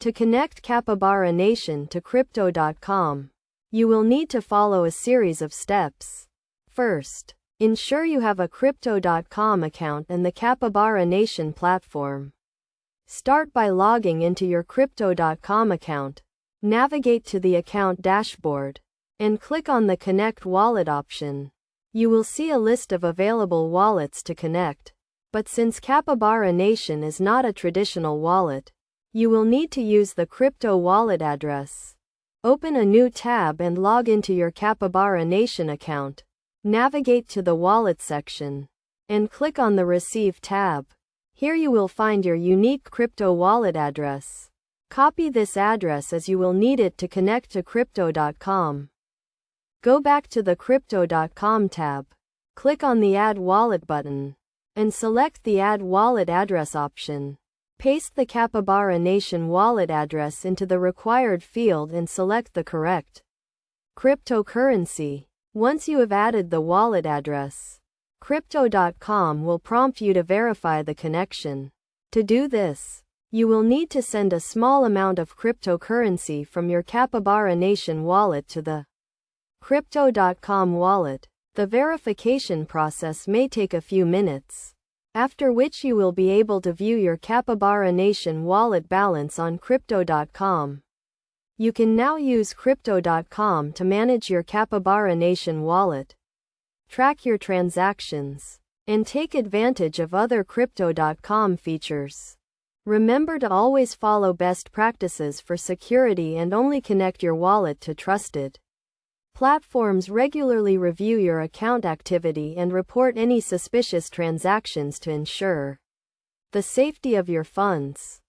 To connect Capybara Nation to Crypto.com, you will need to follow a series of steps. First, ensure you have a Crypto.com account and the Capybara Nation platform. Start by logging into your Crypto.com account. Navigate to the account dashboard and click on the Connect Wallet option. You will see a list of available wallets to connect, but since Capybara Nation is not a traditional wallet, you will need to use the crypto wallet address. Open a new tab and log into your Capybara Nation account. Navigate to the Wallet section and click on the Receive tab. Here you will find your unique crypto wallet address. Copy this address as you will need it to connect to Crypto.com. Go back to the Crypto.com tab. Click on the Add Wallet button and select the Add Wallet Address option. Paste the Capybara Nation wallet address into the required field and select the correct cryptocurrency. Once you have added the wallet address, Crypto.com will prompt you to verify the connection. To do this, you will need to send a small amount of cryptocurrency from your Capybara Nation wallet to the Crypto.com wallet. The verification process may take a few minutes, after which you will be able to view your Capybara Nation wallet balance on Crypto.com. You can now use Crypto.com to manage your Capybara Nation wallet, track your transactions, and take advantage of other Crypto.com features. Remember to always follow best practices for security and only connect your wallet to trusted platforms. Regularly review your account activity and report any suspicious transactions to ensure the safety of your funds.